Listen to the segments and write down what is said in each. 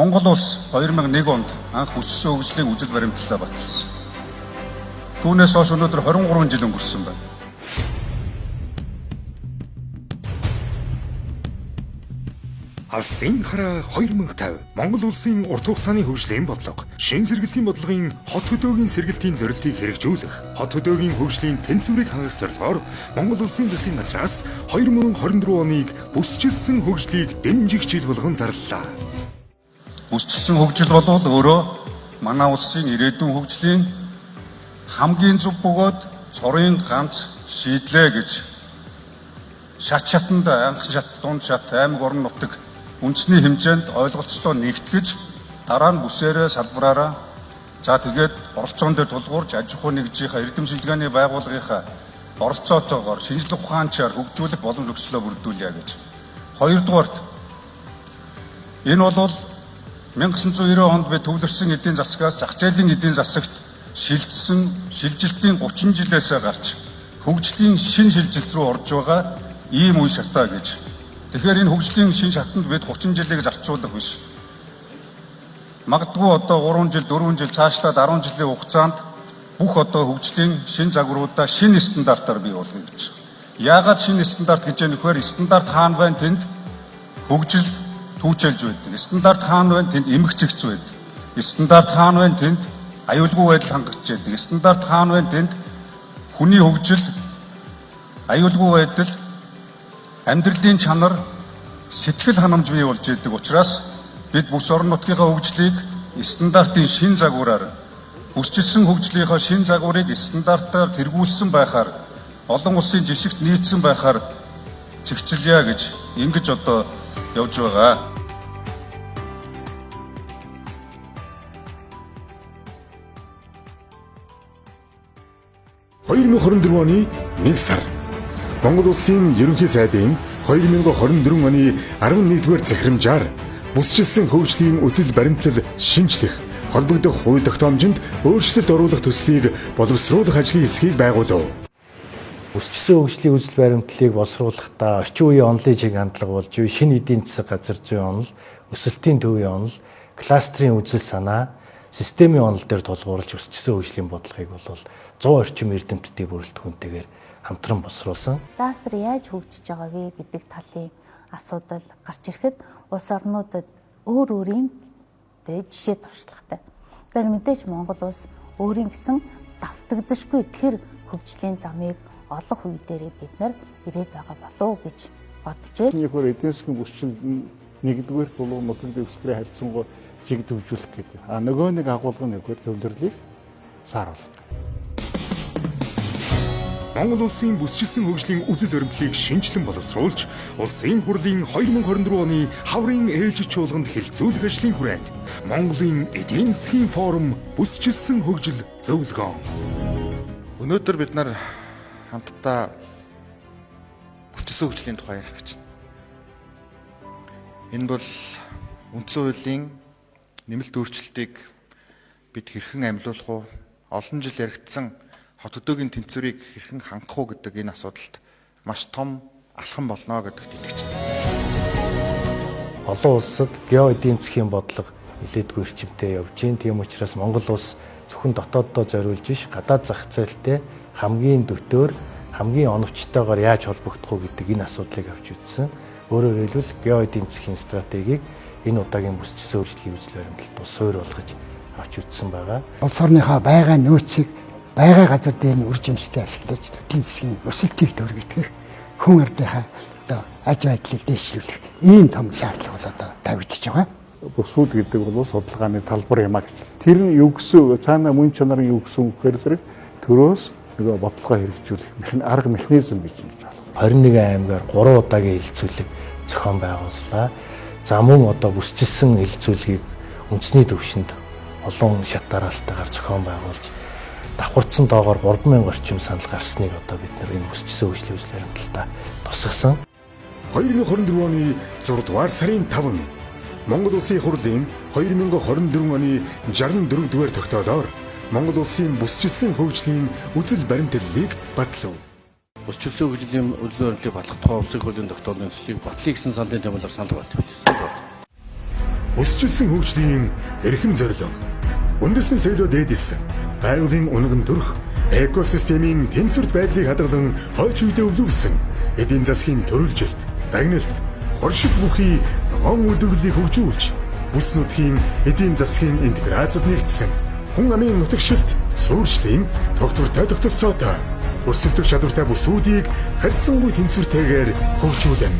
Монгол улс 2001 онд анх хүчсэн хөгжлийн үзэл баримтлалаа баталсан. Түүнээс хойш өнөөдөр 23 жил өнгөрсөн байна. Алсын хараа 2050 Монгол улсын урт хугацааны хөгжлийн бодлого, шин сэргэлтийн бодлогын хот хөдөөгийн сэргэлтийн зорилтыг хэрэгжүүлэх, хот хөдөөгийн хөгжлийн тэнцвэрийг хангах зорилгоор Монгол улсын засгийн газраас 2024 оныг бүсчилсэн хөгжлийг дэмжих жил болгон зарлалаа. Бүсчилсэн хөгжил бол өөрөө манай улсын ирээдүйн хөгжлийн хамгийн зөв бөгөөд цорын ганц шийдлээ гэж шат шатанд анх шат дунд шат аймаг орон нутаг үндэсний хэмжээнд ойлголцтой нэгтгэж дараа нь бүсээрээ салбараараа за тэгээд оролцоон дээр тулгуурж аж ахуй нэгжийнхаа эрдэм шилжгээний байгууллагынхаа оролцоотойгоор шинжлэх ухаанчаар хөгжүүлэх боломж өгслөө бүрдүүлье гэж. Хоёрдугаарт энэ бол 1990 онд би төвлөрсөн эдийн засгаас зах зээлийн эдийн засагт шилжилтийн 30 жилээс гарч хөгжлийн шин шилжилт рүү орж байгаа ийм үе шатаа гэж. Тэгэхээр энэ хөгжлийн шин шатанд бид 30 жилийг зарцуулах биш. Магадгүй одоо 3 жил, 4 жил цаашлаад 10 жилийн хугацаанд бүх одоо хөгжлийн шин загваруудаа шин стандартаар бий болгоё гэж. Яагаад шин стандарт гэж яах вэ? Стандарт хаана байна тэнд хөгжил түүчэлж байдаг. Стандарт хаана байна тэнд эмх зэгц байдаг. Стандарт хаана байна тэнд аюулгүй байдал хангаж байдаг. Стандарт хаана байна тэнд хүний хөгжил, аюулгүй байдал, амьдралын чанар, сэтгэл ханамж бий болж байдаг учраас бид бүс орон нутгийнхаа хөгжлийг стандартын шин загвараар бүсчилсэн хөгжлийнхаа шин загварыг стандартаар тэргүүлсэн байхаар олон улсын жишгт нийцсэн байхаар цэгцэлье гэж ингэж одоо явж байгаа. (2024 оны 1 сар Монгол улсын ерөнхий сайдын 2024 оны 11-р захирамжаар бүсчилсэн хөгжлийн үзэл баримтлал шинжлэх, холбогдох хууль тогтоомжинд өөрчлөлт оруулах төслийг боловсруулах ажлын хэсгийг байгуулав. Бүсчилсэн хөгжлийн үзэл баримтлалыг боловсруулахдаа орчин үеийн онолын чиг хандлага болж шинэ эдийн засаг газар зүйн онол, өсөлтийн төвийн онол, кластерын үзэл санаа, системийн онол дээр тулгуурлаж бүсчилсэн хөгжлийн бодлогыг бол 100 орчим эрдэмтдийн бүрэлдэхүүнтэйгээр хамтран боловсруулсан. Кластер яаж хөгжиж байгаа вэ гэдэг талын асуудал гарч ирэхэд улс орнуудад өөр өөрийн жишээ туршлагатай. Тэгэхээр мэдээж Монгол улс өөрийн гэсэн давтагдашгүй тэр хөгжлийн замыг олох үе дээрээ бид нар ирээд байгаа болов уу гэж бодож байна. Нийгмээр эдийн засгийн бүсчил нэгдүгээр тулгуур нутаг дэвсгэрийн харьцангуй жиг төвжүүлэх гэдэг. Нөгөө нэг агуулга нэгдүгээр төвлөрлийг сааруулах. Монгол улсын бүсчилсэн хөгжлийн үзэл баримтлалыг шинжилэн боловсруулж, улсын хурлын 2024 оны хаврын ээлжид чуулганд хэлэлцүүлэх ажлын хүрээнд Монголын эдийн засгийн форум бүсчилсэн хөгжил зөвлөгөө. Өнөөдөр бид нар хамтдаа бүсчилсэн хөгжлийн тухай ярих гэж байна. Энэ бол үндсэн хуулийн нэмэлт өөрчлөлтийг бид хэрхэн амьлуулах уу? Олон жил яригдсан хот хөдөөгийн тэнцвэрийг хэрхэн хангах уу гэдэг энэ асуудалд маш том алхам болно гэдэгт итгэж байна. Олон улсад гео эдийн засгийн бодлого нэлээдгүй эрчимтэй явж байна. Тийм учраас Монгол улс зөвхөн дотооддоо зориулж биш, гадаад зах зээлтэй хамгийн дөтөөр, хамгийн оновчтойгоор яаж холбогдох уу гэдэг энэ асуудлыг авч үзсэн. Өөрөөр хэлбэл гео эдийн засгийн стратегийг энэ удаагийн бүсчилсэн хөгжлийн үзэл баримтлалд суурь болгож авч үзсэн байгаа. Улс орныхоо байгаа нөөцийг байгаа газар дээр нь үржимжтэй ашиглаж эдийн засгийн өсөлтийг төргийтгэх, хүн ардынхаа одоо аж байдлыг дэвшүүлэх ийм том шаардлага бол одоо тавигдчихж байгаа. Бусууд гэдэг бол судалгааны талбар юм а гэж. Тэр нь юу гэсэн цаана мөн чанарын юу гэсэн үгээр зэрэг төрөөс нөгөө бодлогоо хэрэгжүүлэх арга механизм гэж байна. 21 аймгаар 3 удаагийн хэлэлцүүлэг зохион байгууллаа. За мөн одоо бүсчилсэн хэлэлцүүлгийг үндэсний төвшөнд олон шат дараалтайгаар зохион байгуулж давхарцсан доогоор 3000 орчим санал гарсныг одоо бид нар энэ бүсчилсэн хөгжлийн үзэл баримтлалтаа тусгасан. 2024 оны 6 дугаар сарын 5 Монгол Улсын хурлын 2024 оны 64-р тогтоолоор Монгол Улсын бүсчилсэн хөгжлийн үзэл баримтлалыг батлав. Бүсчилсэн хөгжлийн үзэл баримтлалыг батлах тухай улсын хурлын тогтоолын төслийг батлая гэсэн саналын томьёолоор санал болдог. Өсчилсэн хөгжлийн эрхэм зорилго. Үндэсний соёлоо дээдэлсэн байгалийн унган төрх экосистемийн тэнцвэрт байдлыг хадгалан хойч үедээ өвлөвсөн эдийн засгийн төрөлжилт, дагналт, хоршилт бүхий гон үйлдвэрлэлийг хөгжүүлж бүс нутгийн эдийн засгийн интеграцид нэгдсэн хүн амын нутагшилт суурьшлийн тогтвортой тогтолцоотой өсөлтөх чадвартай бүсүүдийг харьцангуй тэнцвэртэйгээр хөгжүүлэн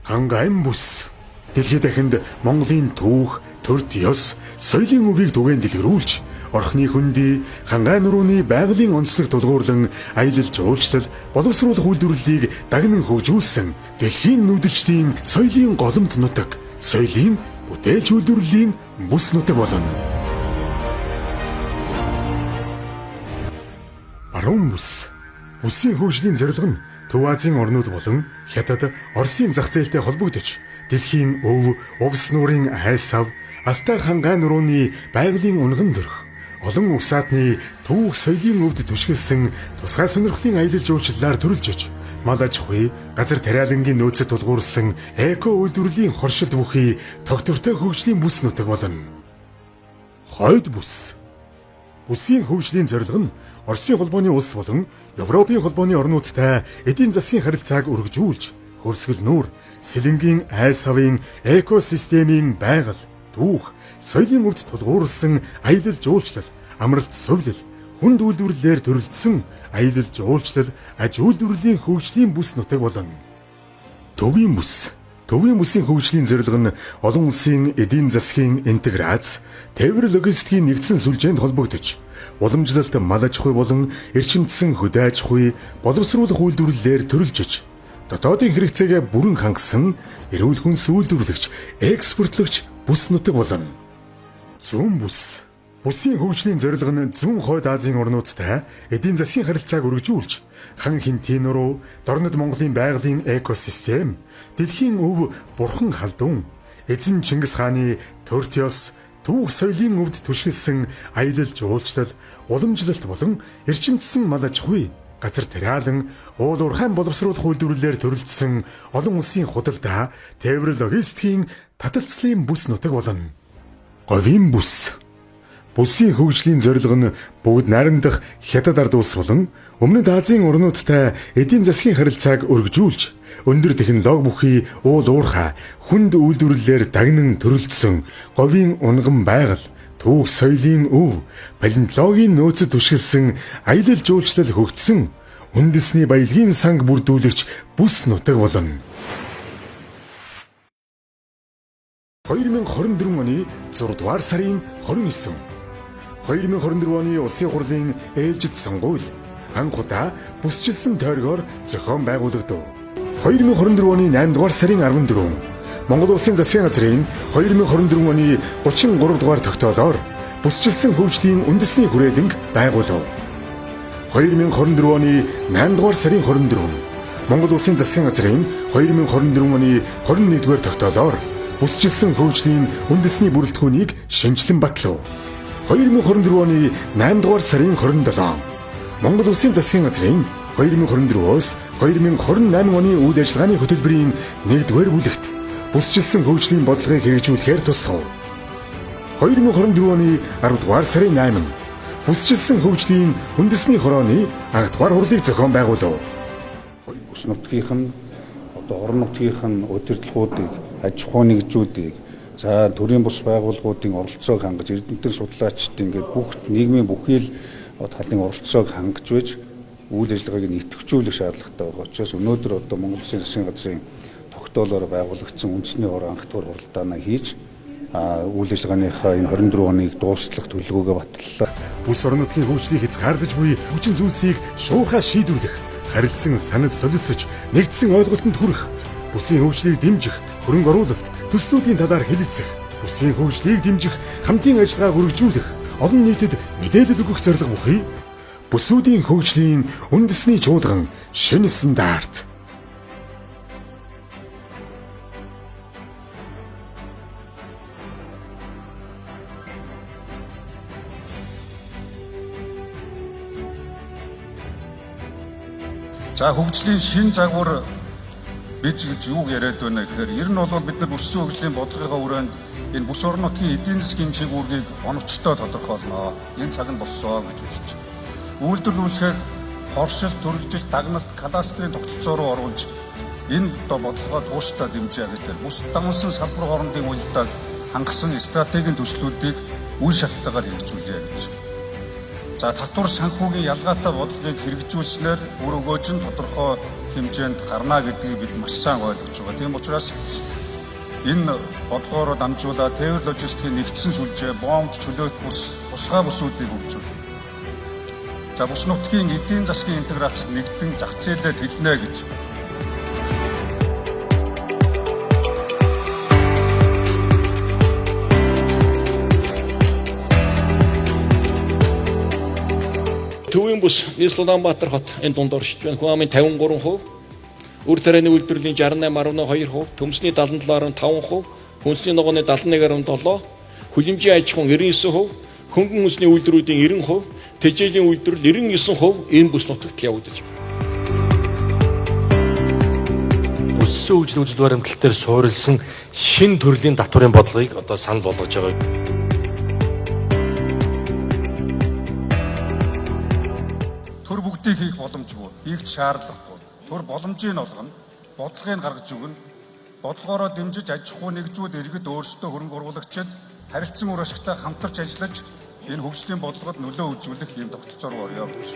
хангайн бүс дэлхийд дахинд Монголын түүх, төрд ёс, соёлын өвийг түгээн дэлгэрүүлж орхны хөндөй хангай нурууны байгалийн онцлог тулгуурлан аялал жуулчлал боловсруулах үйлдвэрлэлийг дагнан хөгжүүлсэн дэлхийн нүүдэлчдийн соёлын голомт нутаг, соёлын бүтээлч үйлдвэрлэлийн бүс нутаг болно. Баруун бүс. Бүсийн хөгжлийн зорилго нь Төв Азийн орнууд болон Хятад, Оросын зах зээлтэй холбогдож дэлхийн өв, увс нуурын айсав, Алтай хангай нурууны байгалийн унган дөрх олон угсаатны түүх соёлын өвд түшгэлсэн тусгай сонирхлын аялал жуулчлалаар төрөлжиж мал аж ахуй, газар тариалангийн нөөцөд тулгуурласан эко үйлдвэрлэлийн хоршилт бүхий тогтвортой хөгжлийн бүс нутаг болно. Хойд бүс. Бүсийн хөгжлийн зорилго нь Оросын холбооны улс болон Европын холбооны орнуудтай эдийн засгийн харилцааг өргөжүүлж, хөрсгөл нуур, сэлэнгийн айсавын экосистемийн байгаль, түүх, соёлын өвд тулгуурласан аялал жуулчлал, амралт сувлал, хүнд үйлдвэрлэлээр төрөлдсөн аялал жуулчлал, аж үйлдвэрлэлийн хөгжлийн бүс нутаг болно. Төвийн бүс. Төвийн бүсийн хөгжлийн зорилго нь олон улсын эдийн засгийн интеграц, тээвэр логистикийн нэгдсэн сүлжээнд холбогдож, уламжлалт мал аж ахуй болон эрчимдсэн хөдөө аж ахуй, боловсруулах үйлдвэрлэлээр төрөлжиж, дотоодын хэрэгцээгээ бүрэн хангасан эрүүл хүнс үйлдвэрлэгч, экспортлогч бүс нутаг болно. Зүүн бүс. Бүсийн хөгжлийн зорилго нь зүүн хойд Азийн орнуудтай эдийн засгийн харилцааг өргөжүүлж, хан хинтийн нуруу, дорнод Монголын байгалийн экосистем, дэлхийн өв бурхан халдун, эзэн Чингис хааны төрт ёс, түүх соёлын өвд түшгэлсэн аялал жуулчлал, уламжлалт болон эрчимдсэн мал аж ахуй, газар тариалан, уул уурхайн боловсруулах үйлдвэрлэлээр төрөлдсөн олон улсын худалдаа, тээвэр логистикийн таталцлын бүс нутаг болно. Говийн бүс. Бүсийн хөгжлийн зорилго нь бүгд найрамдах Хятад ард улс болон Өмнөд Азийн орнуудтай эдийн засгийн харилцааг өргөжүүлж, өндөр технологи бүхий уул уурхай, хүнд үйлдвэрлэлээр дагнан төрөлдсөн говийн унган байгаль, түүх соёлын өв, палеонтологийн нөөцөд түшгэлсэн аялал жуулчлал хөгжсөн үндэсний баялагын санг бүрдүүлэгч бүс нутаг болно. 2024 оны 6 дугаар сарын 29. 2024 оны Улсын хурлын ээлжид сонгуул анх удаа бүсчилсэн тойргоор зохион байгуулагдав. 2024 оны 8 дугаар сарын 14 Монгол Улсын засгийн газрын 2024 оны 33 дугаар тогтоолоор бүсчилсэн хөгжлийн үндэсний хүрээлэнг байгуулав. 2024 оны 8 дугаар сарын 24 Монгол Улсын засгийн газрын 2024 оны 21 дугаар тогтоолоор бүсчилсэн хөгжлийн үндэсний бүрэлдэхүүнийг шинжилэн батлав. 2024 оны 8 дугаар сарын 27 Монгол Улсын засгийн газрын 2024-өөс 2028 оны үйл ажиллагааны хөтөлбөрийн 1-р бүлэгт бүсчилсэн хөгжлийн бодлогыг хэрэгжүүлэхээр тусгав. 2024 оны 10 дугаар сарын 8 бүсчилсэн хөгжлийн үндэсний хорооны анх дугаар хурлыг зохион байгуулав. Бүс нутгийнх нь орон нутгийнх нь удирдлагуудыг, аж ахуй нэгжүүдийг, за төрийн бус байгууллагуудын оролцоог хангаж, эрдэмтэн судлаачдын ингээд бүх нийгмийн бүхий л талын оролцоог хангаж байж үйл ажиллагааг нь идэвхжүүлэх шаардлагатай байгаа учраас өнөөдөр Монгол Улсын засгийн газрын тогтоолоор байгуулагдсан үндэсний хороо анх дугаар хуралдаанаа хийж үйл ажиллагааныхаа энэ 24 оныг дуусгах төлөвлөгөөгөө батллаа. Бүс орон нутгийн хөгжлийг хязгаарлаж буй хүчин зүйлсийг шуурхай шийдвэрлэх, харилцан санал солилцож, нэгдсэн ойлголтод хүрэх, бүсийн хөгжлийг дэмжих, хөрөнгө оруулалт, төслүүдийн талаар хэлэлцэх, бүсийн хөгжлийг дэмжих, хамтын ажиллагааг үргэлжлүүлэх, олон нийтэд мэдээлэл өгөх зорилго бүхий бүсүүдийн хөгжлийн үндэсний чуулган шинэ стандарт. За хөгжлийн шин загвар Бид гэж юу яриад байна гэхээр ер нь бол бид нар бүссэн хөгжлийн бодлогынхаа хүрээнд энэ бүс орон нутгийн эдийн засгийн чиглэлийг оновчтой тодорхойлно. Энэ цаг нь болсон гэж үзэж байна. Үйлдвэрлэл үүсгэх, хоршил, төрөлжил, дагналт, кадастрын тогтолцоо руу оруулж энэ бодлогоо тууштай дэмжиж гэдэг. Бүс дамсан салбар хоорондын уялдааг хангасан стратегийн төслүүдийг үе шаттайгаар хэрэгжүүлье гэж. За татвар санхүүгийн ялгаатай бодлогыг хэрэгжүүлснээр үр өгөөж нь тодорхой хэмжээнд гарна гэдгийг бид маш сайн ойлгож байгаа. Тийм учраас энэ бодлогоор дамжуулаад тээвэр логистикийн нэгдсэн сүлжээ, боомт, чөлөөт бус, тусгай бүсүүдийг хөгжүүл. За бүс нутгийн эдийн засгийн интеграцид нэгдэн зах зээлээр хэлнэ гэж. Төвийн бүс нийслэл Улаанбаатар хот энэ дунд оршиж байна. Хүн амын 53%, үр тарианы үйлдвэрлэлийн 68.2%, төмсний 77.5%, хүнсний ногооны 71.7%, хүлэмжийн аж ахуйн 99%, хөнгөн хүнсний үйлдвэрүүдийн 90%, тэжээлийн үйлдвэрлэл 99% энэ бүс нутагт явагдаж байна. Өссөн хөгжлийн үзэл баримтлал дээр суурилсан шин төрлийн татварын бодлогыг одоо санал болгож байгаа. Төр бүгдийг хийх боломжгүй, хийх шаардлагагүй. Төр боломжийг нь олгоно, бодлогыг гаргаж өгнө. Бодлогоороо дэмжиж аж ахуй нэгжүүд иргэд өөрсдөө хөрөнгө оруулагчид харилцан үр ашигтай хамтарч ажиллаж энэ хөгжлийн бодлогод нөлөө үзүүлэх юм тогтолцоор орё гэж.